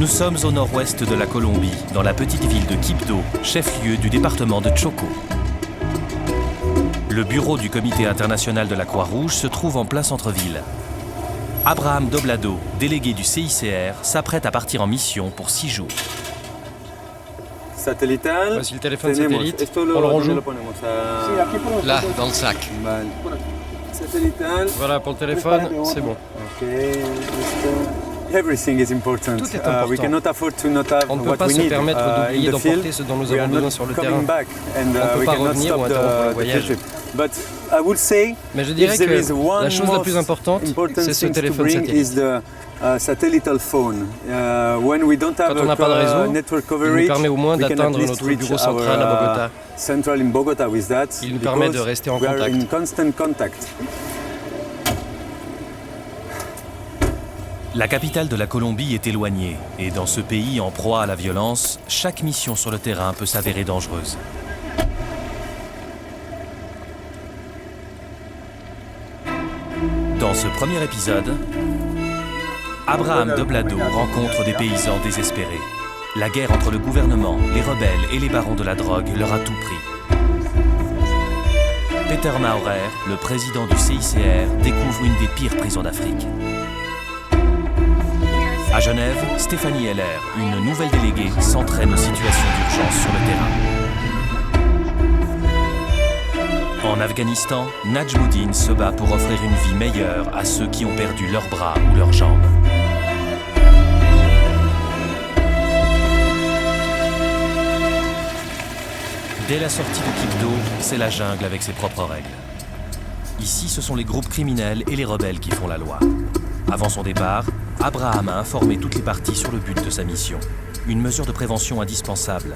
Nous sommes au nord-ouest de la Colombie, dans la petite ville de Quibdó, chef-lieu du département de Chocó. Le bureau du Comité international de la Croix-Rouge se trouve en plein centre-ville. Abraham Doblado, délégué du CICR, s'apprête à partir en mission pour 6 jours. Satellitale. Voici le téléphone satellite. On le range là, dans le sac. Voilà pour le téléphone, c'est bon. Everything is important. Tout est important. We cannot afford to not have On ne peut what pas we se need permettre d'oublier in the field. d'emporter ce dont nous We avons are besoin not sur le coming terrain. back and On ne peut we pas cannot revenir ou stop interrompre le the voyage. trip. But I would say Mais je dirais if there is que one la chose la plus importante, c'est ce thing to téléphone bring is satellite. the satelllital phone. When we don't have Quand on n'a pas de réseau, network il nous coverage, permet au moins we can at d'atteindre least notre reach bureau central à Bogota. Central in Bogota with that. Il nous permet de because rester en we are contact. in constant contact. La capitale de la Colombie est éloignée, et dans ce pays en proie à la violence, chaque mission sur le terrain peut s'avérer dangereuse. Dans ce premier épisode, Abraham Doblado rencontre des paysans désespérés. La guerre entre le gouvernement, les rebelles et les barons de la drogue leur a tout pris. Peter Maurer, le président du CICR, découvre une des pires prisons d'Afrique. À Genève, Stéphanie Heller, une nouvelle déléguée, s'entraîne aux situations d'urgence sur le terrain. En Afghanistan, Najmuddin se bat pour offrir une vie meilleure à ceux qui ont perdu leurs bras ou leurs jambes. Dès la sortie de Quibdó, c'est la jungle avec ses propres règles. Ici, ce sont les groupes criminels et les rebelles qui font la loi. Avant son départ, Abraham a informé toutes les parties sur le but de sa mission. Une mesure de prévention indispensable.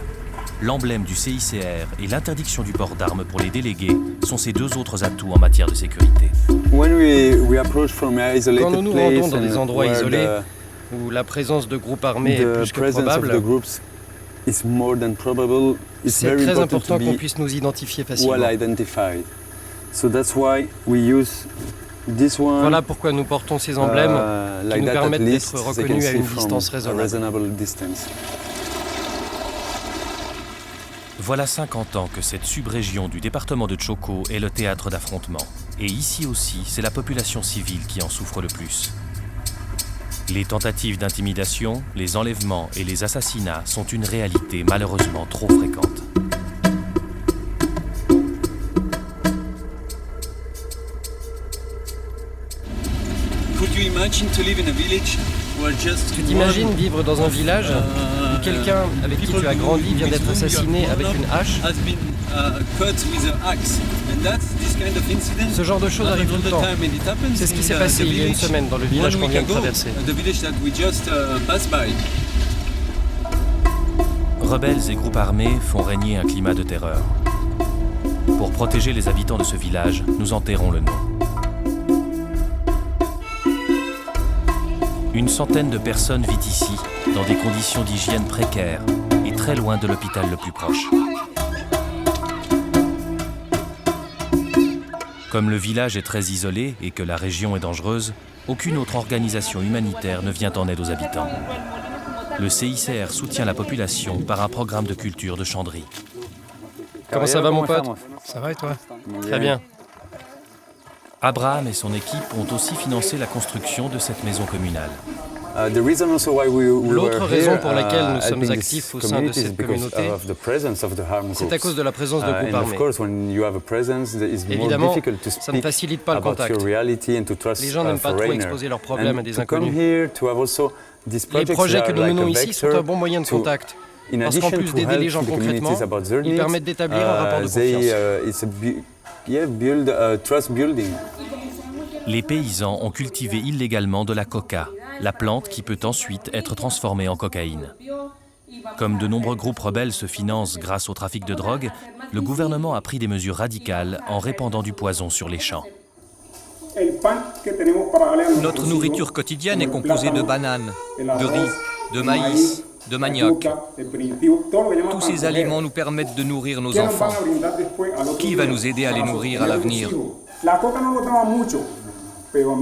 L'emblème du CICR et l'interdiction du port d'armes pour les délégués sont ces deux autres atouts en matière de sécurité. Quand nous nous rendons dans des endroits isolés, où la présence de groupes armés est plus que probable, c'est très important qu'on puisse nous identifier facilement. Voilà pourquoi nous portons ces emblèmes qui nous permettent d'être reconnus à une distance raisonnable. Voilà 50 ans que cette subrégion du département de Chocó est le théâtre d'affrontements. Et ici aussi, c'est la population civile qui en souffre le plus. Les tentatives d'intimidation, les enlèvements et les assassinats sont une réalité malheureusement trop fréquente. Tu t'imagines vivre dans un village où quelqu'un avec qui tu as grandi vient d'être assassiné avec une hache? Ce genre de choses arrive tout le temps. C'est ce qui s'est passé il y a une semaine dans le village qu'on vient de traverser. Rebelles et groupes armés font régner un climat de terreur. Pour protéger les habitants de ce village, nous en tairons le nom. Une centaine de personnes vit ici, dans des conditions d'hygiène précaires et très loin de l'hôpital le plus proche. Comme le village est très isolé et que la région est dangereuse, aucune autre organisation humanitaire ne vient en aide aux habitants. Le CICR soutient la population par un programme de culture de chanderie. Comment ça va mon pote? Ça va et toi? Très bien. Abraham et son équipe ont aussi financé la construction de cette maison communale. L'autre raison pour laquelle nous sommes actifs au sein de cette communauté, c'est à cause de la présence de groupes armés. Évidemment, ça ne facilite pas le contact. Les gens n'aiment pas trop exposer leurs problèmes à des inconnus. Les projets que nous menons ici sont un bon moyen de contact. Parce qu'en plus d'aider les gens concrètement, ils permettent d'établir un rapport de confiance. Les paysans ont cultivé illégalement de la coca, la plante qui peut ensuite être transformée en cocaïne. Comme de nombreux groupes rebelles se financent grâce au trafic de drogue, le gouvernement a pris des mesures radicales en répandant du poison sur les champs. Notre nourriture quotidienne est composée de bananes, de riz, de maïs, de manioc. Tous ces aliments nous permettent de nourrir nos enfants. Qui va nous aider à les nourrir à l'avenir?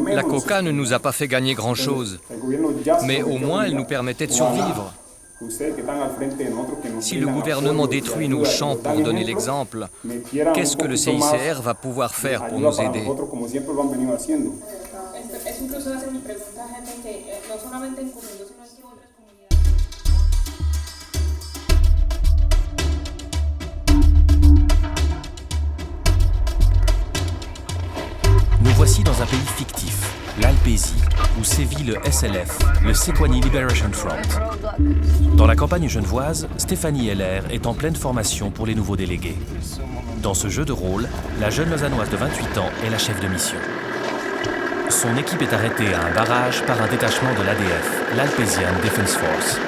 La coca ne nous a pas fait gagner grand-chose, mais au moins elle nous permettait de survivre. Si le gouvernement détruit nos champs pour donner l'exemple, qu'est-ce que le CICR va pouvoir faire pour nous aider? Nous voici dans un pays fictif, l'Alpésie, où sévit le SLF, le Sequani Liberation Front. Dans la campagne genevoise, Stéphanie Heller est en pleine formation pour les nouveaux délégués. Dans ce jeu de rôle, la jeune Lausannoise de 28 ans est la chef de mission. Son équipe est arrêtée à un barrage par un détachement de l'ADF, l'Alpesian Defense Force.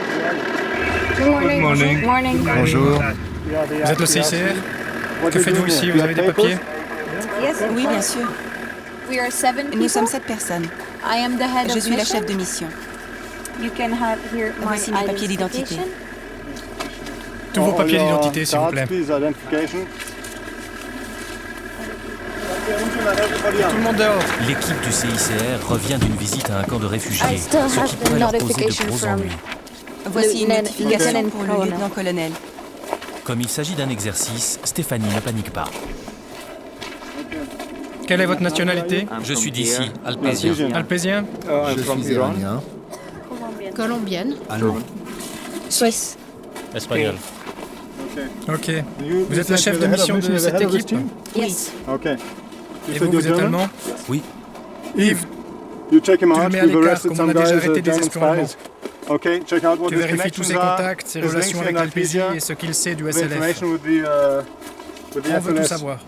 Good morning. Bonjour. Vous êtes le CICR? Que faites-vous ici? Vous avez des papiers? Oui, bien sûr. Nous sommes 7 personnes. Je suis la chef de mission. Voici mes papiers d'identité. Tous vos papiers d'identité, s'il vous plaît. Tout le monde dehors. L'équipe du CICR revient d'une visite à un camp de réfugiés, ce qui pourrait leur poser de gros ennuis. Voici une notification pour le lieutenant-colonel. Comme il s'agit d'un exercice, Stéphanie ne panique pas. Quelle est votre nationalité? Je suis d'ici, alpésien. Alpésien? Je suis iranien. Colombienne. Allemand. Suisse. Espagnol. Ok. Vous êtes la chef de mission de cette équipe? Oui. Et vous êtes allemand? Oui. Yves, tu le mets à l'écart, comme on a déjà arrêté des espions allemands. Tu vérifies tous ses contacts, ses relations avec l'Alpésie et ce qu'il sait du SLF. On veut tout savoir.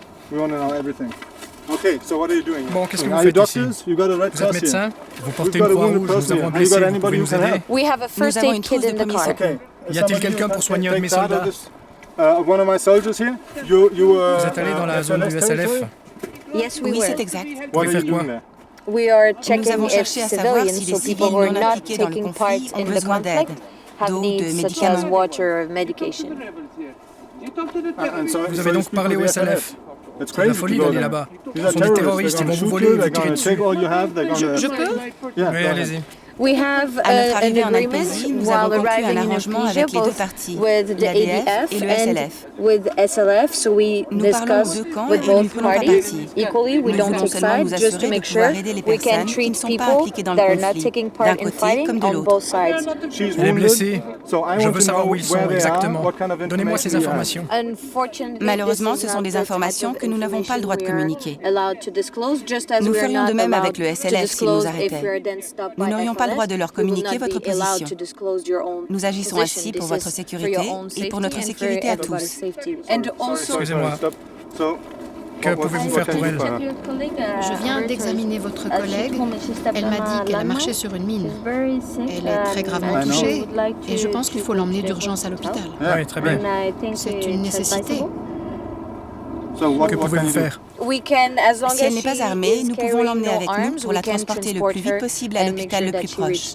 Bon, qu'est-ce que vous faites ici? Vous êtes médecin? Vous portez une croix rouge, nous avons un blessé, vous pouvez nous aider? Nous avons une trousse de premier secours. Y a-t-il quelqu'un pour soigner un de mes soldats? Vous êtes allé dans la zone du SLF? Oui, c'est exact. Vous voulez faire quoi? Nous avons cherché à savoir si les civils non impliqués dans le conflit ont besoin d'aide, d'eau, de médicaments. Vous avez donc parlé au SLF? C'est de la folie d'aller là-bas. Ce sont des terroristes, ils vont vous voler, vous tirer dessus. Je peux? Oui, allez-y. À notre arrivée en Alpésie, nous avons conclu un arrangement avec les deux parties, l'ADF et le SLF. Nous parlons aux deux camps et nous ne prenons pas parti. Nous voulons seulement nous assurer de pouvoir aider les personnes qui ne sont pas impliquées dans le conflit, d'un côté comme de l'autre. Elle est blessée. Je veux savoir où ils sont exactement. Donnez-moi ces informations. Malheureusement, ce sont des informations que nous n'avons pas le droit de communiquer. Nous ferions de même avec le SLF s'ils nous arrêtaient. Nous n'aurions pas le droit de leur communiquer votre position. Nous agissons ainsi pour votre sécurité et pour notre sécurité à tous. Excusez-moi. Que pouvez-vous faire pour elle? Je viens d'examiner votre collègue. Elle m'a dit qu'elle a marché sur une mine. Elle est très gravement touchée et je pense qu'il faut l'emmener d'urgence à l'hôpital. Oui, très bien. C'est une nécessité. Que pouvez-vous faire? Si elle n'est pas armée, nous pouvons l'emmener avec nous pour la transporter le plus vite possible à l'hôpital le plus proche.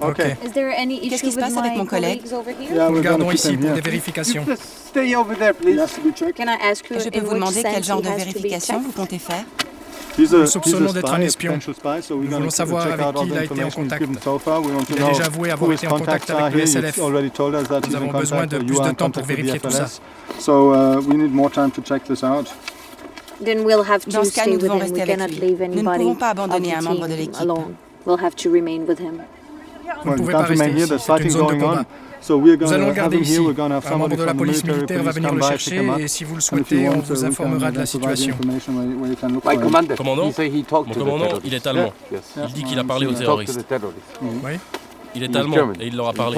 Ok. Qu'est-ce qui se passe avec mon collègue? Nous le gardons ici pour des vérifications. Je peux vous demander quel genre de vérification vous comptez faire? Nous soupçonnons d'être un espion. Nous voulons savoir avec qui il a été en contact. Il a déjà avoué avoir été en contact avec le SLF. Nous avons besoin de plus de temps pour vérifier tout ça. Dans ce cas, nous devons rester avec lui. Nous ne pouvons pas abandonner un membre de l'équipe. Vous ne pouvez pas rester ici, c'est une zone de combat. Nous allons le garder ici. Un membre de la police militaire va venir le chercher et si vous le souhaitez, on vous informera de la situation. Commandant, mon commandant, il est allemand. Il dit qu'il a parlé aux terroristes. Oui. Il est allemand et il leur a parlé.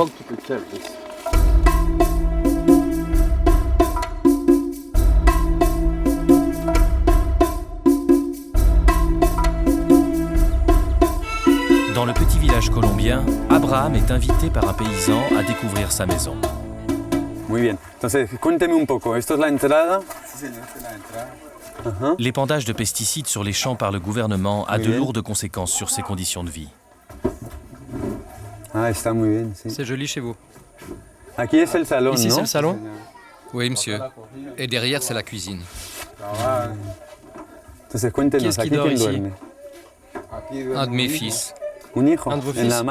Dans le petit village colombien, Abraham est invité par un paysan à découvrir sa maison. Muy bien. Entonces, cuénteme un poco. Esto es la entrada. L'épandage de pesticides sur les champs par le gouvernement a de lourdes conséquences sur ses conditions de vie. Ah, está muy bien, sí. C'est joli chez vous. Aquí es el salón, Ici, ¿no? c'est le salon? Oui, monsieur. Et derrière, c'est la cuisine. Qui est-ce qui dort ici? Un de mes fils. Un de vos fils?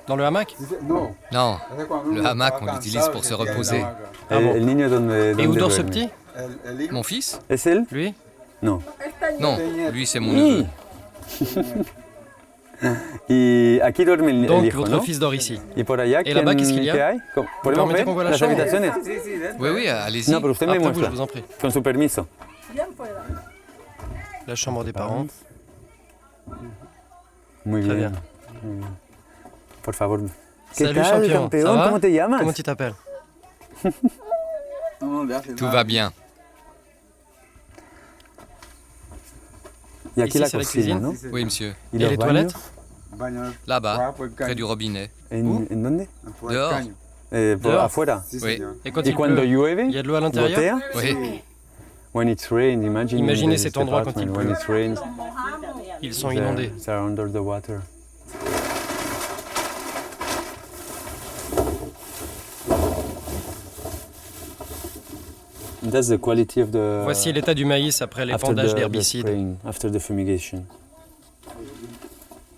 Dans le hamac? Non, le hamac, on l'utilise pour se reposer. Ah bon. Et où dort ce petit? Mon fils? Et c'est lui? Non. Non, lui c'est mon neveu. Donc votre fils dort ici. Et là-bas, qu'est-ce qu'il y a? Vous permettez qu'on voit la chambre? Oui, allez-y. Après vous, je vous en prie. Con su permiso. La chambre des parents. Muy Très bien. bien. Por favor. Salut champion, ça va? ¿Cómo te llamas? Comment tu t'appelles? Tout va bien. Y a aquí Ici, la c'est la cocina, cuisine? ¿no? Oui, monsieur. ¿Y Et los les toilettes? baños? Là-bas, près du robinet. ¿En dónde? Dehors? Por afuera. Oui. Et quand il pleut, il y a de l'eau à l'intérieur? Oui. When it rains, Imaginez cet endroit quand il pleut. When it rains, Ils sont inondés. they're under the water. That's the quality of the Voici l'état du maïs après l'épandage d'herbicides. After the fumigation.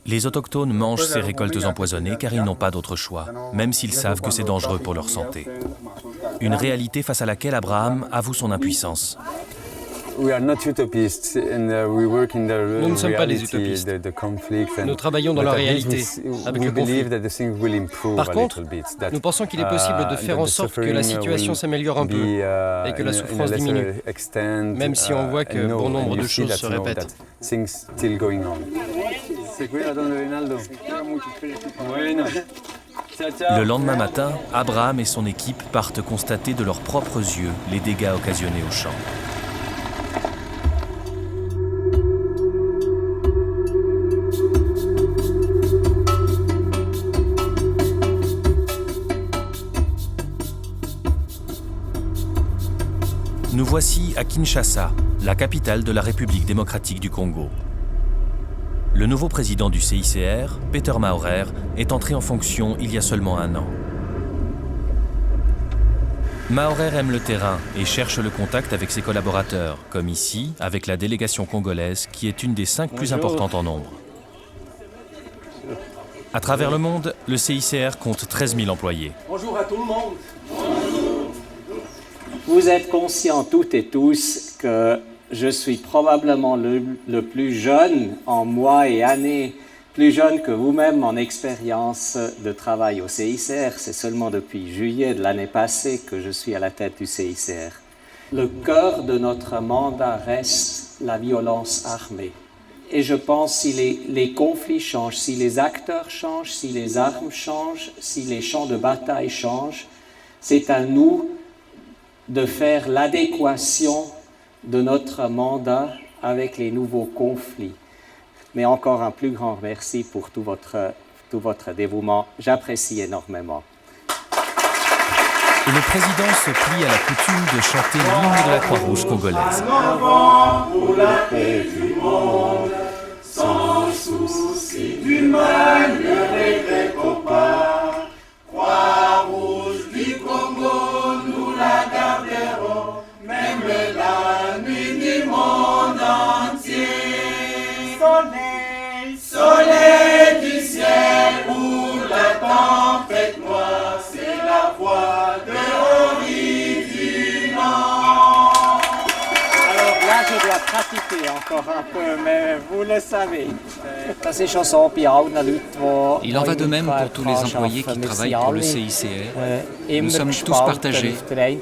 Les autochtones mangent ces récoltes empoisonnées car ils n'ont pas d'autre choix, même s'ils savent que c'est dangereux pour leur santé. Une réalité face à laquelle Abraham avoue son impuissance. Nous ne sommes pas des utopistes. Nous travaillons dans la réalité, avec le conflit. Par contre, nous pensons qu'il est possible de faire en sorte que la situation s'améliore un peu et que la souffrance diminue, même si on voit que bon nombre de choses se répètent. Le lendemain matin, Abraham et son équipe partent constater de leurs propres yeux les dégâts occasionnés au champ. Nous voici à Kinshasa, la capitale de la République démocratique du Congo. Le nouveau président du CICR, Peter Maurer, est entré en fonction il y a seulement 1 an. Maurer aime le terrain et cherche le contact avec ses collaborateurs, comme ici, avec la délégation congolaise, qui est une des 5 plus importantes en nombre. À travers le monde, le CICR compte 13 000 employés. Bonjour à tout le monde. Vous êtes conscients toutes et tous que je suis probablement le plus jeune en mois et années, plus jeune que vous-même en expérience de travail au CICR. C'est seulement depuis juillet de l'année passée que je suis à la tête du CICR. Le cœur de notre mandat reste la violence armée. Et je pense si les conflits changent, si les acteurs changent, si les armes changent, si les champs de bataille changent, c'est à nous de faire l'adéquation de notre mandat avec les nouveaux conflits. Mais encore un plus grand merci pour tout votre dévouement. J'apprécie énormément. Et le président se plie à la coutume de chanter l'hymne de la Croix-Rouge congolaise. Pour la paix du monde, sans souci d'humain, ne regrettons pas. Croix-Rouge du Congo, nous la garderons, même la nuit du monde entier. Soleil, soleil du ciel, où la tempête noire, c'est la voix de Henri Dunant. Alors là, je dois pratiquer encore un peu, mais vous le savez. Ces chansons, il en va de même pour tous les employés qui travaillent pour le CICR. Nous sommes tous partagés.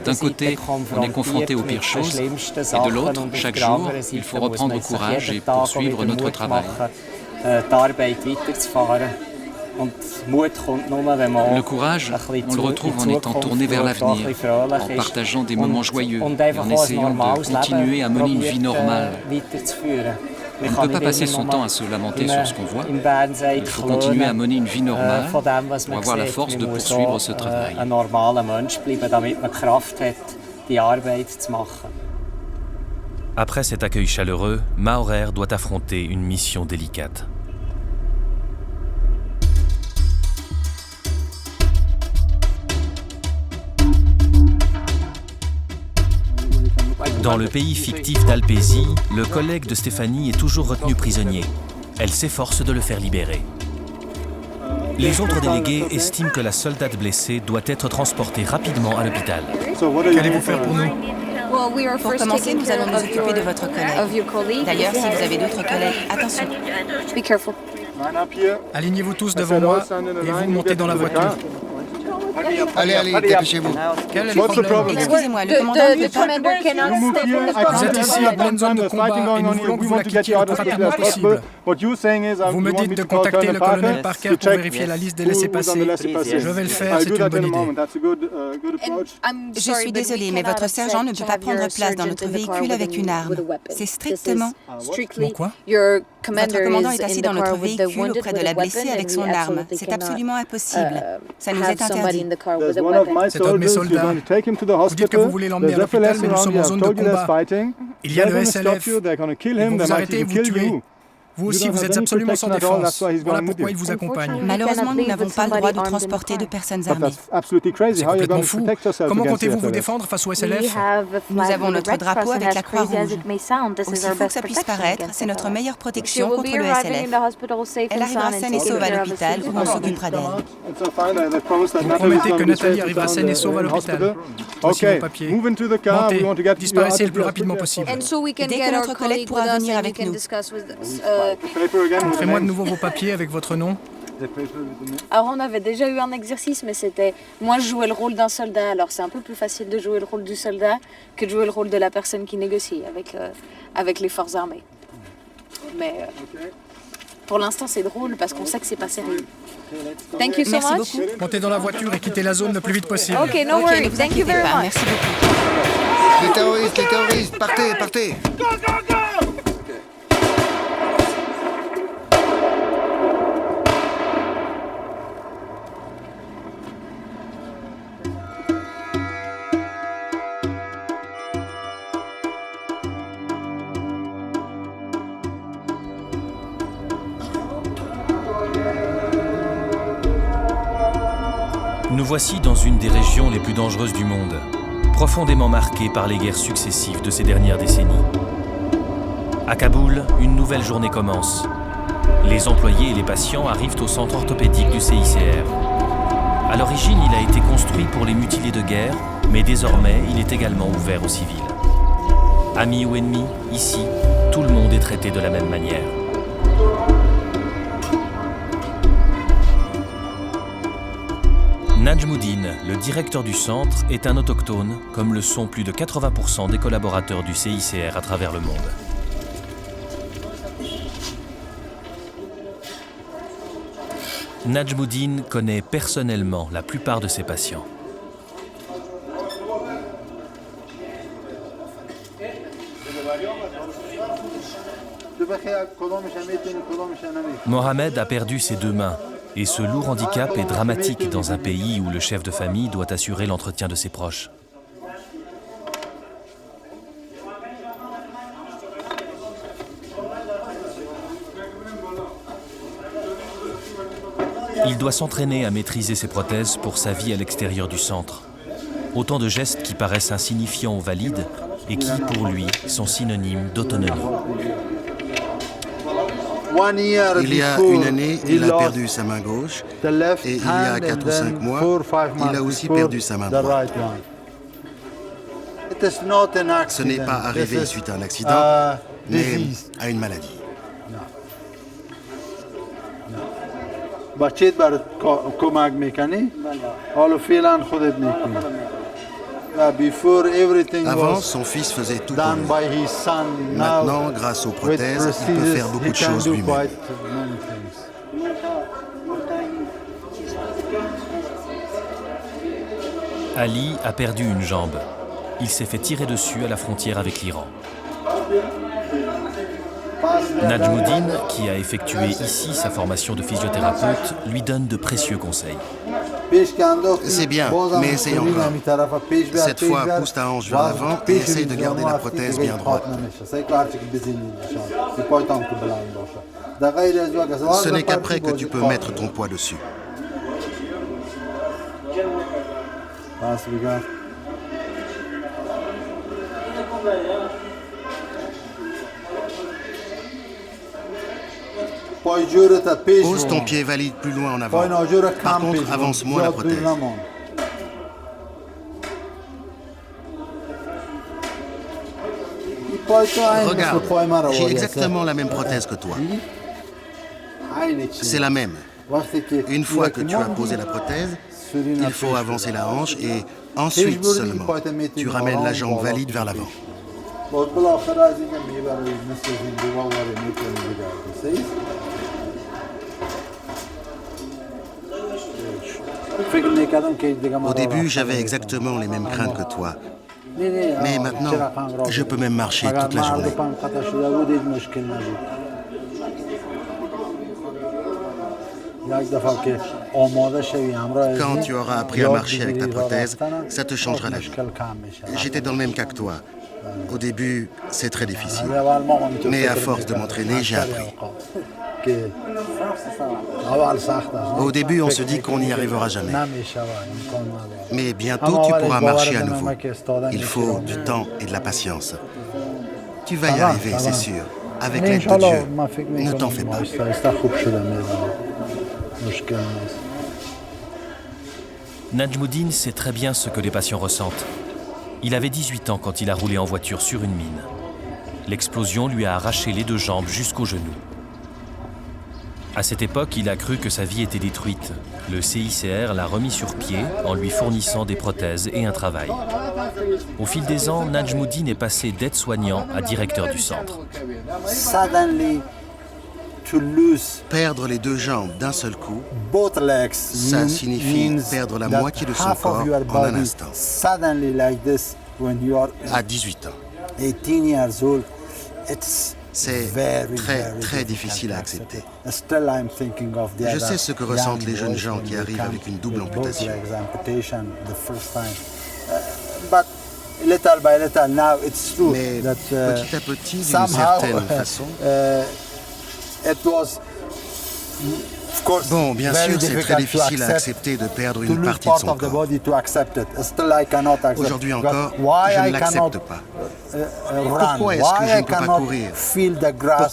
D'un côté, on est confronté aux pires choses, et de l'autre, chaque jour, il faut reprendre courage et poursuivre notre travail. Le courage, on le retrouve en étant tourné vers l'avenir, en partageant des moments joyeux et en essayant de continuer à mener une vie normale. On ne peut pas passer son temps à se lamenter sur ce qu'on voit. Il faut continuer à mener une vie normale pour avoir la force de poursuivre ce travail. Après cet accueil chaleureux, Maurer doit affronter une mission délicate. Dans le pays fictif d'Alpésie, le collègue de Stéphanie est toujours retenu prisonnier. Elle s'efforce de le faire libérer. Les autres délégués estiment que la soldate blessée doit être transportée rapidement à l'hôpital. Qu'allez-vous faire pour nous? Pour commencer, nous allons nous occuper de votre collègue. D'ailleurs, si vous avez d'autres collègues, attention. Alignez-vous tous devant moi et vous montez dans la voiture. Allez, dépêchez-vous. Quel est le problème? Excusez-moi, le commandant ne peut pas... Vous êtes ici en pleine zone de combat et nous voulons que vous la quittiez le plus rapidement possible. Vous me dites de contacter le colonel Parker pour vérifier la liste des laissez-passer. Je vais le faire, c'est une bonne idée. Je suis désolée, mais votre sergent ne peut pas prendre place dans notre véhicule avec une arme. C'est strictement... Bon quoi? Votre commandant est assis dans notre véhicule auprès de la blessée avec son arme. C'est absolument impossible. Ça nous est interdit. C'est un de mes soldats. Vous dites que vous voulez l'emmener à l'hôpital, mais nous sommes en zone de combat. Il y a le SLF. Ils vont vous arrêter et vous tuer. Vous aussi, vous êtes absolument sans défense. Voilà pourquoi ils vous accompagnent. Malheureusement, nous n'avons pas le droit de transporter de personnes armées. C'est complètement fou. Comment comptez-vous vous défendre face au SLF? Nous avons notre drapeau avec la Croix-Rouge. Aussi fou que ça puisse paraître, c'est notre meilleure protection contre le SLF. Elle arrivera saine et sauve à l'hôpital où on s'occupera d'elle. Vous promettez que Nathalie arrivera saine et sauve à l'hôpital. Voici vos papiers. Montez, disparaissez le plus rapidement possible. Dès que notre collègue pourra venir avec nous. Montrez-moi de nouveau vos papiers avec votre nom. Alors on avait déjà eu un exercice, mais c'était... Moi je jouais le rôle d'un soldat, alors c'est un peu plus facile de jouer le rôle du soldat que de jouer le rôle de la personne qui négocie avec les forces armées. Mais pour l'instant c'est drôle parce qu'on sait que c'est pas sérieux. Thank you so Merci much. beaucoup. Montez dans la voiture et quittez la zone le plus vite possible. Ok, no worries. Ne vous Thank you inquiétez very pas. much. Merci beaucoup. Les terroristes, partez. Nous voici dans une des régions les plus dangereuses du monde, profondément marquée par les guerres successives de ces dernières décennies. À Kaboul, une nouvelle journée commence. Les employés et les patients arrivent au centre orthopédique du CICR. À l'origine, il a été construit pour les mutilés de guerre, mais désormais, il est également ouvert aux civils. Amis ou ennemis, ici, tout le monde est traité de la même manière. Najmuddin, le directeur du centre, est un autochtone, comme le sont plus de 80% des collaborateurs du CICR à travers le monde. Najmuddin connaît personnellement la plupart de ses patients. Mohamed a perdu ses deux mains. Et ce lourd handicap est dramatique dans un pays où le chef de famille doit assurer l'entretien de ses proches. Il doit s'entraîner à maîtriser ses prothèses pour sa vie à l'extérieur du centre. Autant de gestes qui paraissent insignifiants aux valides et qui, pour lui, sont synonymes d'autonomie. Il y a une année, il a perdu sa main gauche et il y a 4 ou 5 mois, il a aussi perdu sa main droite. Ce n'est pas arrivé suite à un accident, mais à une maladie. Avant, son fils faisait tout pour lui. Maintenant, grâce aux prothèses, il peut faire beaucoup de choses lui-même. Ali a perdu une jambe. Il s'est fait tirer dessus à la frontière avec l'Iran. Najmuddin, qui a effectué ici sa formation de physiothérapeute, lui donne de précieux conseils. C'est bien, mais essaye encore. Cette fois, pousse ta hanche vers l'avant et essaye de garder la prothèse bien droite. Ce n'est qu'après que tu peux mettre ton poids dessus. Pose ton pied valide plus loin en avant. Par contre, avance moins la prothèse. Regarde, j'ai exactement la même prothèse que toi. C'est la même. Une fois que tu as posé la prothèse, il faut avancer la hanche et ensuite seulement, tu ramènes la jambe valide vers l'avant. Au début, j'avais exactement les mêmes craintes que toi. Mais maintenant, je peux même marcher toute la journée. Quand tu auras appris à marcher avec ta prothèse, ça te changera la vie. J'étais dans le même cas que toi. Au début, c'est très difficile. Mais à force de m'entraîner, j'ai appris. Au début, on se dit qu'on n'y arrivera jamais. Mais bientôt, tu pourras marcher à nouveau. Il faut du temps et de la patience. Tu vas y arriver, c'est sûr. Avec l'aide de Dieu. Ne t'en fais pas. Najmuddin sait très bien ce que les patients ressentent. Il avait 18 ans quand il a roulé en voiture sur une mine. L'explosion lui a arraché les 2 jambes jusqu'aux genoux. À cette époque, il a cru que sa vie était détruite. Le CICR l'a remis sur pied en lui fournissant des prothèses et un travail. Au fil des ans, Najmuddin est passé d'aide-soignant à directeur du centre. Perdre les 2 jambes d'un seul coup, ça signifie perdre la moitié de son corps en un instant. À 18 ans. C'est très difficile à accepter. Je sais ce que ressentent les jeunes gens qui arrivent avec une double amputation. Mais petit à petit, d'une certaine façon... Bon, bien sûr, c'est très difficile à accepter de perdre une partie de son corps. Aujourd'hui encore, je ne l'accepte pas. Pourquoi est-ce que je ne peux pas courir?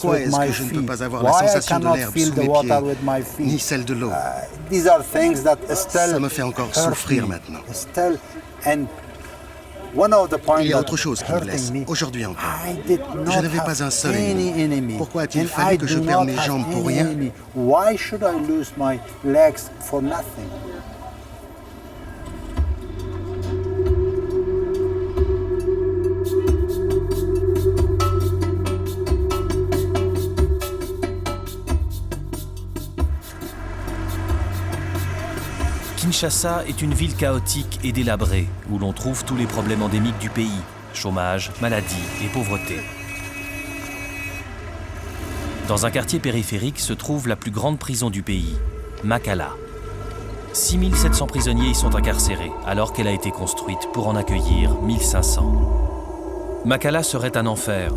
Pourquoi est-ce que je ne peux pas avoir la sensation de l'herbe sous mes pieds, ni celle de l'eau? Ça me fait encore souffrir maintenant. Il y a autre chose qui me blesse, aujourd'hui encore. Je n'avais pas un seul ennemi. Pourquoi a-t-il fallu que je perde mes jambes pour rien? Kinshasa est une ville chaotique et délabrée, où l'on trouve tous les problèmes endémiques du pays, chômage, maladie et pauvreté. Dans un quartier périphérique se trouve la plus grande prison du pays, Makala. 6700 prisonniers y sont incarcérés, alors qu'elle a été construite pour en accueillir 1500. Makala serait un enfer,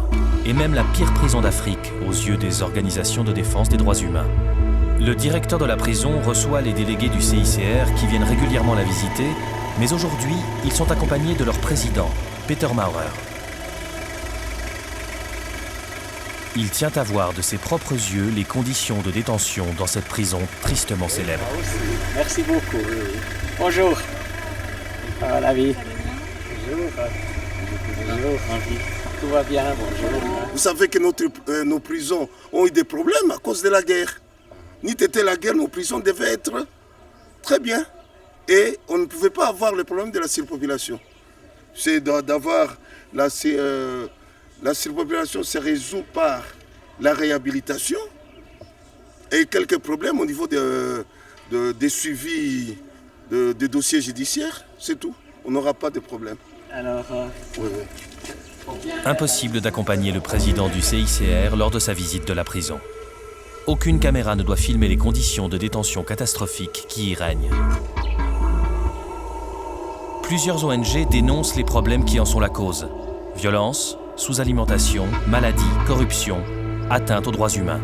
et même la pire prison d'Afrique, aux yeux des organisations de défense des droits humains. Le directeur de la prison reçoit les délégués du CICR qui viennent régulièrement la visiter, mais aujourd'hui, ils sont accompagnés de leur président, Peter Maurer. Il tient à voir de ses propres yeux les conditions de détention dans cette prison tristement célèbre. Merci beaucoup. Bonjour. La vie. Bonjour. Bonjour. Tout va bien, bonjour. Vous savez que nos prisons ont eu des problèmes à cause de la guerre. Ni était la guerre, nos prisons devaient être très bien. Et on ne pouvait pas avoir le problème de la surpopulation. C'est d'avoir la surpopulation se résout par la réhabilitation et quelques problèmes au niveau des suivis des dossiers judiciaires, c'est tout. On n'aura pas de problème. Alors, oui. Impossible d'accompagner le président du CICR lors de sa visite de la prison. Aucune caméra ne doit filmer les conditions de détention catastrophiques qui y règnent. Plusieurs ONG dénoncent les problèmes qui en sont la cause. Violence, sous-alimentation, maladie, corruption, atteinte aux droits humains.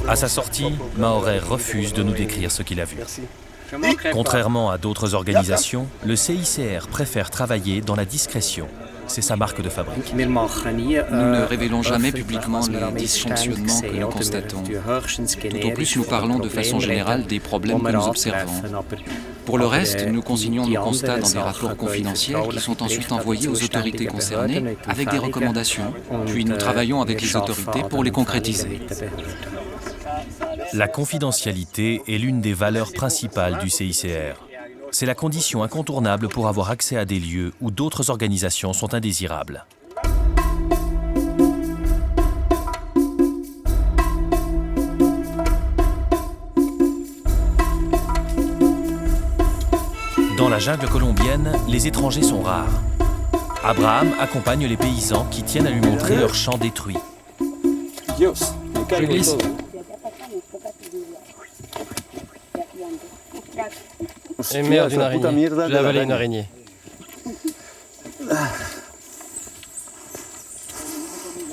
À sa sortie, Mahorer refuse de nous décrire ce qu'il a vu. Contrairement à d'autres organisations, le CICR préfère travailler dans la discrétion. C'est sa marque de fabrique. Nous ne révélons jamais publiquement les dysfonctionnements que nous constatons. Tout au plus, nous parlons de façon générale des problèmes que nous observons. Pour le reste, nous consignons nos constats dans des rapports confidentiels qui sont ensuite envoyés aux autorités concernées avec des recommandations. Puis nous travaillons avec les autorités pour les concrétiser. La confidentialité est l'une des valeurs principales du CICR. C'est la condition incontournable pour avoir accès à des lieux où d'autres organisations sont indésirables. Dans la jungle colombienne, les étrangers sont rares. Abraham accompagne les paysans qui tiennent à lui montrer leurs champs détruits. Je glisse. Et merde, une araignée. J'ai avalé une araignée.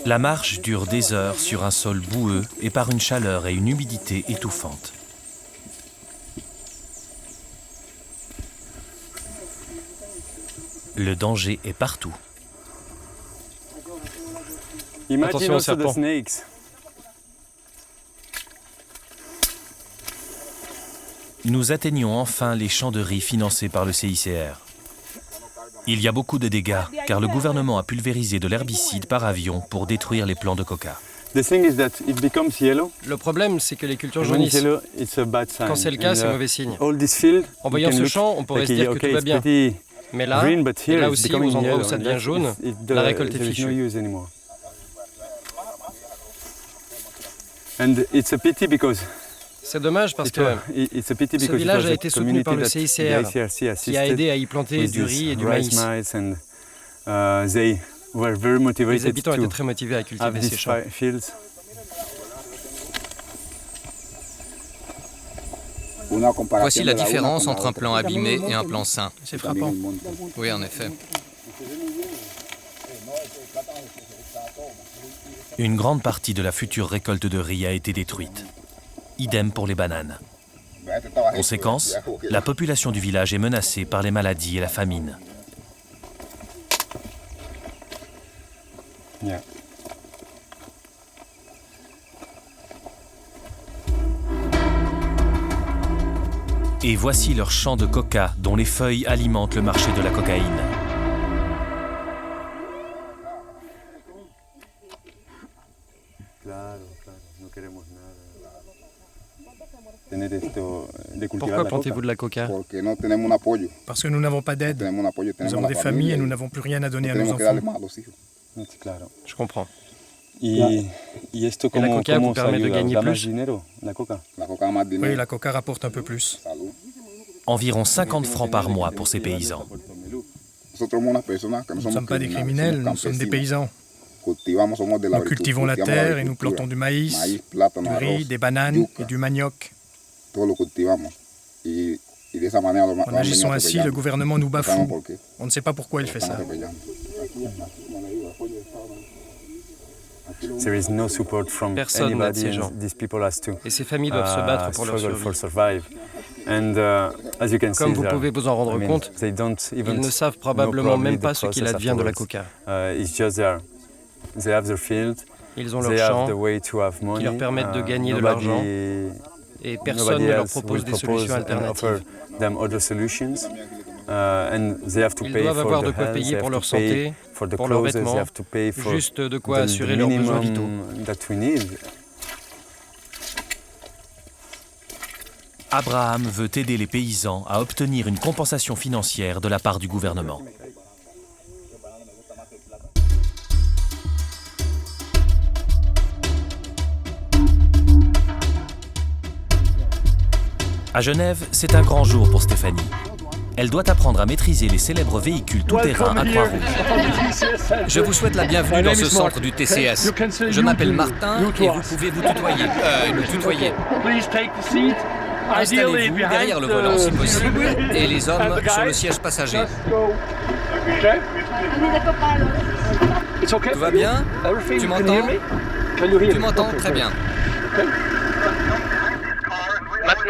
La marche dure des heures sur un sol boueux et par une chaleur et une humidité étouffantes. Le danger est partout. Attention aux serpents. Nous atteignons enfin les champs de riz financés par le CICR. Il y a beaucoup de dégâts, car le gouvernement a pulvérisé de l'herbicide par avion pour détruire les plants de coca. Le problème, c'est que les cultures jaunissent. Quand c'est le cas, c'est mauvais signe. En voyant ce champ, on pourrait se dire que tout va bien. Mais là, et là aussi, aux endroits où ça devient jaune, la récolte est fichue. C'est dommage parce que ce village a été soutenu par le CICR, qui a aidé à y planter du riz et du maïs. Les habitants étaient très motivés à cultiver ces champs. Voici la différence entre un plan abîmé et un plan sain. C'est frappant. Oui, en effet. Une grande partie de la future récolte de riz a été détruite. Idem pour les bananes. Conséquence, la population du village est menacée par les maladies et la famine. Et voici leur champ de coca dont les feuilles alimentent le marché de la cocaïne. Pourquoi plantez-vous de la coca? Parce que nous n'avons pas d'aide. Nous avons des familles et nous n'avons plus rien à donner à nos enfants. Je comprends. Et la coca vous permet de gagner plus? Oui, la coca rapporte un peu plus. Environ 50 francs par mois pour ces paysans. Nous ne sommes pas des criminels, nous sommes des paysans. Nous cultivons la terre et nous plantons du maïs, du riz, des bananes et du manioc. En agissant ainsi, le gouvernement nous bafoue. On ne sait pas pourquoi il fait ça. Personne n'aide ces gens. Et ces familles doivent se battre pour leur survie. Comme vous pouvez vous en rendre compte, ils ne savent probablement même pas ce qu'il advient de la coca. Ils ont leur champ qui leur permettent de gagner de l'argent et personne ne leur propose des solutions alternatives. Ils doivent avoir de quoi payer pour leur santé, pour leurs vêtements, juste de quoi assurer leurs besoins vitaux. Abraham veut aider les paysans à obtenir une compensation financière de la part du gouvernement. À Genève, c'est un grand jour pour Stéphanie. Elle doit apprendre à maîtriser les célèbres véhicules tout-terrain à Croix-Rouge. Je vous souhaite la bienvenue dans ce centre du TCS. Je m'appelle Martin et vous pouvez vous tutoyer. Nous tutoyer. Installez-vous derrière le volant si possible et les hommes sur le siège passager. Tout va bien? Tu m'entends? Tu m'entends? Très bien.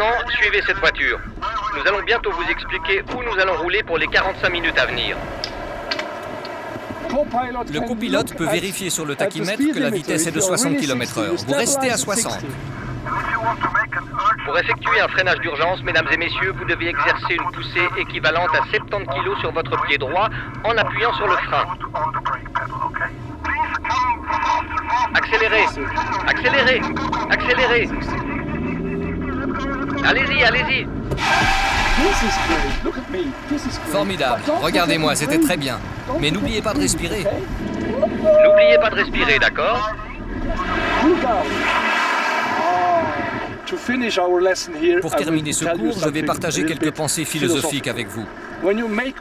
maintenant, suivez cette voiture. Nous allons bientôt vous expliquer où nous allons rouler pour les 45 minutes à venir. Le copilote peut vérifier sur le tachymètre que la vitesse est de 60 km/h. Vous restez à 60. Pour effectuer un freinage d'urgence, mesdames et messieurs, vous devez exercer une poussée équivalente à 70 kg sur votre pied droit en appuyant sur le frein. Accélérez, accélérez, accélérez. Allez-y, allez-y. Formidable. Regardez-moi, c'était très bien. Mais n'oubliez pas de respirer. N'oubliez pas de respirer, d'accord? Pour terminer ce cours, je vais partager quelques pensées philosophiques avec vous.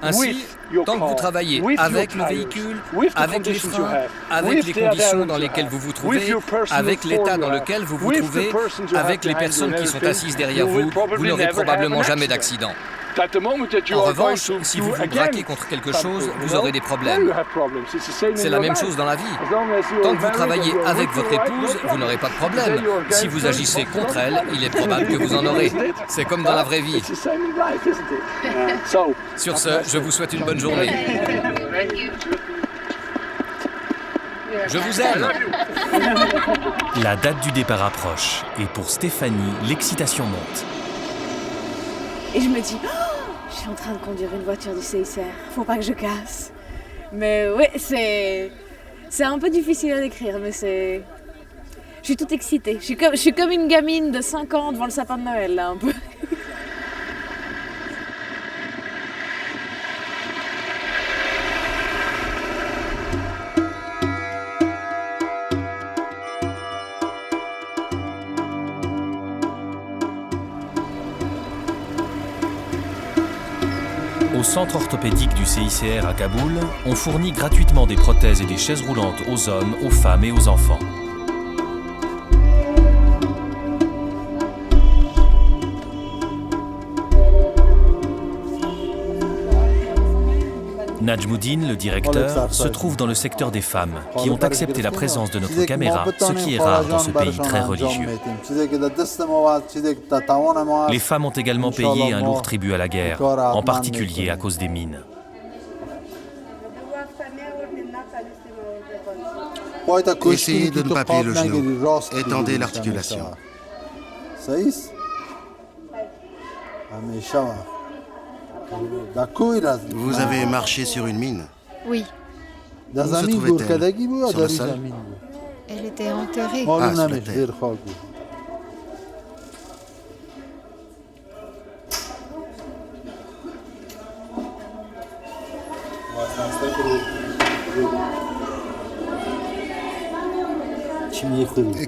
Ainsi, tant que vous travaillez avec le véhicule, avec les freins, avec les conditions dans lesquelles vous vous trouvez, avec l'état dans lequel vous vous trouvez, avec les personnes qui sont assises derrière vous, vous n'aurez probablement jamais d'accident. En revanche, si vous vous braquez contre quelque chose, vous aurez des problèmes. C'est la même chose dans la vie. Tant que vous travaillez avec votre épouse, vous n'aurez pas de problème. Si vous agissez contre elle, il est probable que vous en aurez. C'est comme dans la vraie vie. Sur ce, je vous souhaite une bonne journée. Je vous aime. La date du départ approche et pour Stéphanie, l'excitation monte. Et je me dis, oh, je suis en train de conduire une voiture du CICR, faut pas que je casse. Mais oui, c'est un peu difficile à décrire, mais c'est... Je suis toute excitée, je suis comme une gamine de 5 ans devant le sapin de Noël, là, un peu. Au centre orthopédique du CICR à Kaboul, on fournit gratuitement des prothèses et des chaises roulantes aux hommes, aux femmes et aux enfants. Najmuddin, le directeur, se trouve dans le secteur des femmes, qui ont accepté la présence de notre caméra, ce qui est rare dans ce pays très religieux. Les femmes ont également payé un lourd tribut à la guerre, en particulier à cause des mines. Essayez de ne pas plier le genou. Étendez l'articulation. Vous avez marché sur une mine? Oui. Où se trouvait-elle? Sur le sol? Elle était enterrée. Ah, sous la terre.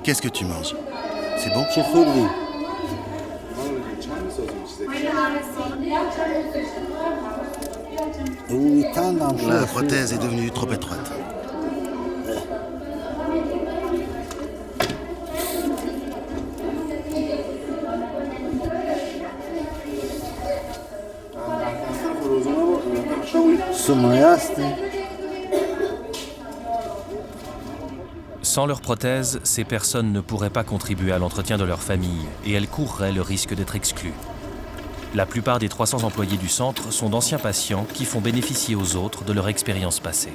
Qu'est-ce que tu manges? C'est bon? La prothèse est devenue trop étroite. Sans leur prothèse, ces personnes ne pourraient pas contribuer à l'entretien de leur famille et elles courraient le risque d'être exclues. La plupart des 300 employés du centre sont d'anciens patients qui font bénéficier aux autres de leur expérience passée.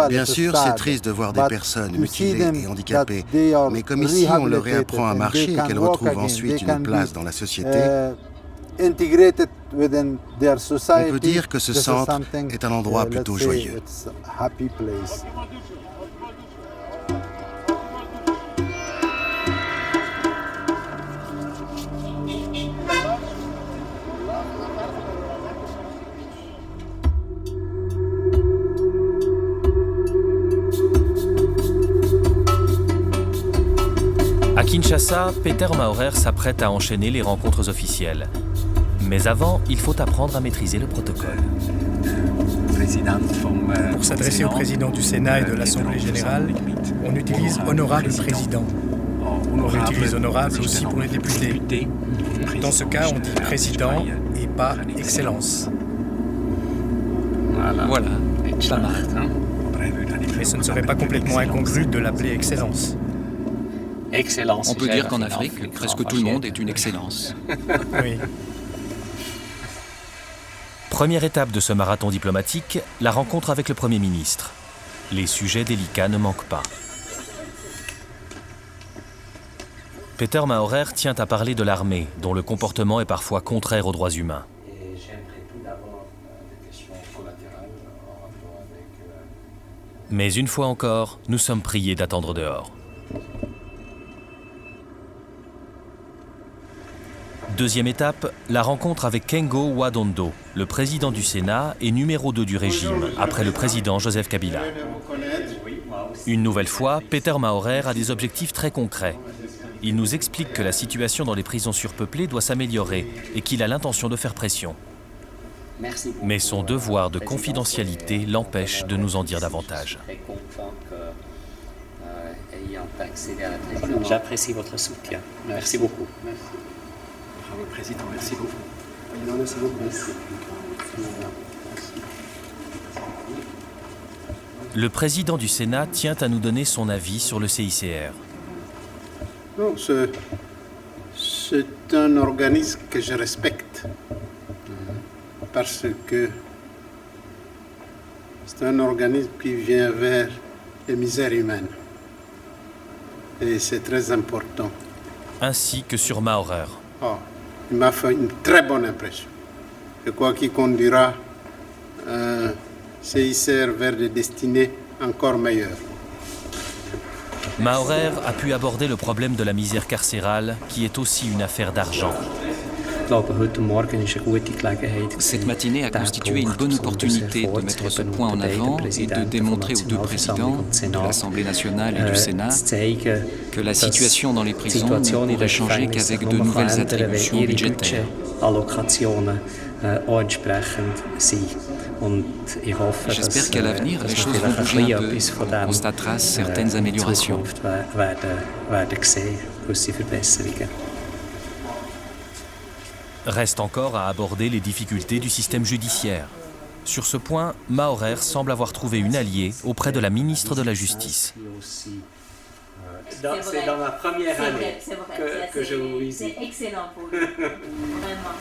Bien sûr, c'est triste de voir des personnes mutilées et handicapées, mais comme ici on leur réapprend à marcher et qu'elles retrouvent ensuite une place dans la société, on peut dire que ce centre est un endroit plutôt joyeux. À Kinshasa, Peter Maurer s'apprête à enchaîner les rencontres officielles. Mais avant, il faut apprendre à maîtriser le protocole. Pour s'adresser au président du Sénat et de l'Assemblée générale, on utilise Honorable Président. On utilise Honorable aussi pour les députés. Dans ce cas, on dit Président et pas Excellence. Voilà, ça marche. Mais ce ne serait pas complètement incongru de l'appeler Excellence. On peut dire qu'en Afrique, presque tout le monde est une excellence. Oui. Première étape de ce marathon diplomatique, la rencontre avec le Premier ministre. Les sujets délicats ne manquent pas. Peter Maurer tient à parler de l'armée, dont le comportement est parfois contraire aux droits humains. Mais une fois encore, nous sommes priés d'attendre dehors. Deuxième étape, la rencontre avec Kengo Wadondo, le président du Sénat et numéro 2 du régime, après le président Joseph Kabila. Une nouvelle fois, Peter Maurer a des objectifs très concrets. Il nous explique que la situation dans les prisons surpeuplées doit s'améliorer et qu'il a l'intention de faire pression. Mais son devoir de confidentialité l'empêche de nous en dire davantage. J'apprécie votre soutien. Merci beaucoup. Bravo, Président. Merci beaucoup. Le président du Sénat tient à nous donner son avis sur le CICR. Non, c'est un organisme que je respecte parce que c'est un organisme qui vient vers les misères humaines et c'est très important. Ainsi que sur Maurer. Oh, il m'a fait une très bonne impression. Je crois qu'il conduira CICR vers des destinées encore meilleures. Maurer a pu aborder le problème de la misère carcérale, qui est aussi une affaire d'argent. Cette matinée a constitué une bonne opportunité de mettre ce point en avant et de démontrer aux deux présidents de l'Assemblée nationale et du Sénat que la situation dans les prisons ne pourrait changer qu'avec de nouvelles attributions budgétaires. J'espère qu'à l'avenir, les choses vont bouger un peu, qu'on constatera certaines améliorations. Reste encore à aborder les difficultés du système judiciaire. Sur ce point, Maurer semble avoir trouvé une alliée auprès de la ministre de la Justice. C'est dans ma première année que je vous visite. C'est excellent pour nous, vraiment.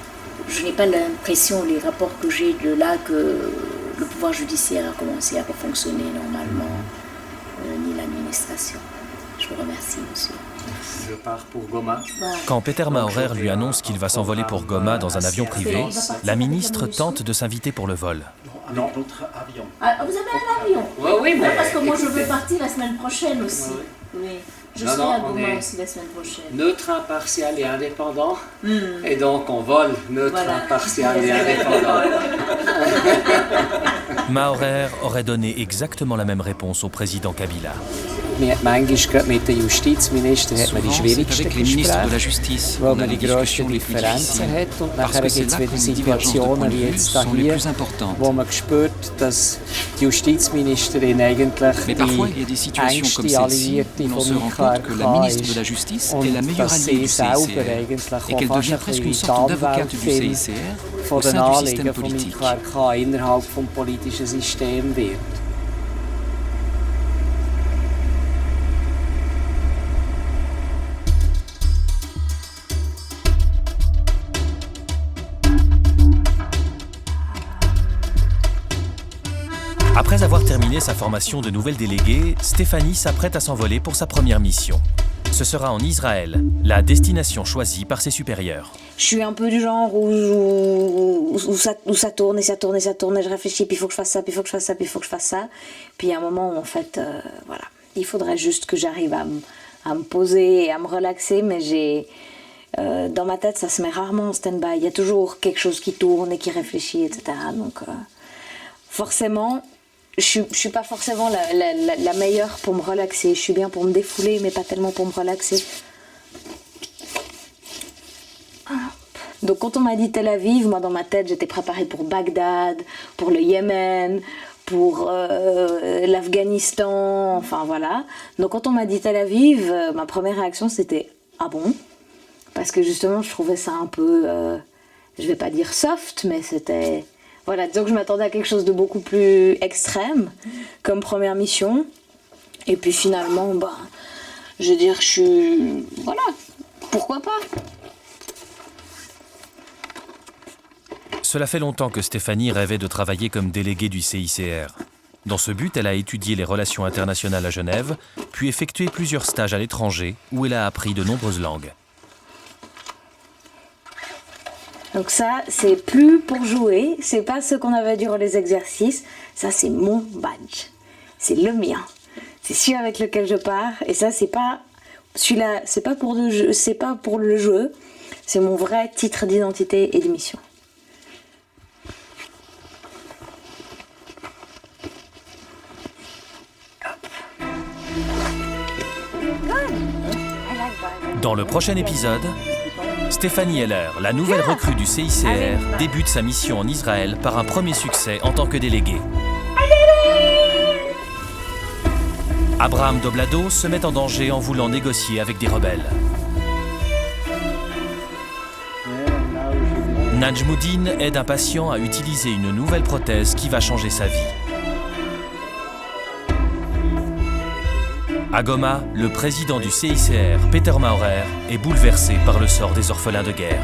Je n'ai pas l'impression, les rapports que j'ai de là, que le pouvoir judiciaire a commencé à fonctionner normalement, ni l'administration. Je vous remercie, monsieur. Je pars pour Goma. Quand Peter Maurer lui annonce qu'il va s'envoler pour Goma dans un avion privé, la ministre tente de s'inviter pour le vol. Non, notre avion. Ah, vous avez un avion? Oui, mais... Parce que moi, je veux partir la semaine prochaine aussi. Oui. Je serai à Goma aussi la semaine prochaine. Neutre, impartial et indépendant. Et donc, on vole neutre, impartial et indépendant. Maurer aurait donné exactement la même réponse au président Kabila. Souvent, c'est avec les ministres de la Justice qu'on a les discussions les plus difficiles, parce que c'est là que les divergences de point de vue sont les plus importantes. Mais parfois, il y a des situations comme celle-ci où l'on se rend compte que la ministre de la Justice est la meilleure alliée du CICR et qu'elle devient presque une sorte d'avocate du CICR au sein du système politique. Après avoir terminé sa formation de nouvelle déléguée, Stéphanie s'apprête à s'envoler pour sa première mission. Ce sera en Israël, la destination choisie par ses supérieurs. Je suis un peu du genre où ça tourne et ça tourne et ça tourne et je réfléchis, puis il faut que je fasse ça, puis il faut que je fasse ça, puis il faut que je fasse ça. Puis il y a un moment où en fait, voilà, il faudrait juste que j'arrive à me poser et à me relaxer, mais dans ma tête, ça se met rarement en stand-by. Il y a toujours quelque chose qui tourne et qui réfléchit, etc. Donc forcément... Je suis pas forcément la meilleure pour me relaxer. Je suis bien pour me défouler, mais pas tellement pour me relaxer. Donc quand on m'a dit Tel Aviv, moi dans ma tête, j'étais préparée pour Bagdad, pour le Yémen, pour l'Afghanistan, enfin voilà. Donc quand on m'a dit Tel Aviv, ma première réaction c'était « Ah bon ?» Parce que justement, je trouvais ça un peu, je vais pas dire soft, mais c'était... Voilà, disons que je m'attendais à quelque chose de beaucoup plus extrême comme première mission. Et puis finalement, Je veux dire, voilà, pourquoi pas? Cela fait longtemps que Stéphanie rêvait de travailler comme déléguée du CICR. Dans ce but, elle a étudié les relations internationales à Genève, puis effectué plusieurs stages à l'étranger, où elle a appris de nombreuses langues. Donc ça, c'est plus pour jouer, c'est pas ce qu'on avait durant les exercices, ça c'est mon badge, c'est le mien, c'est celui avec lequel je pars, et ça c'est pas celui-là, c'est pas pour le jeu, c'est mon vrai titre d'identité et de mission. Dans le prochain épisode, Stéphanie Heller, la nouvelle recrue du CICR, débute sa mission en Israël par un premier succès en tant que déléguée. Abraham Doblado se met en danger en voulant négocier avec des rebelles. Najmoudine aide un patient à utiliser une nouvelle prothèse qui va changer sa vie. À Goma, le président du CICR, Peter Maurer, est bouleversé par le sort des orphelins de guerre.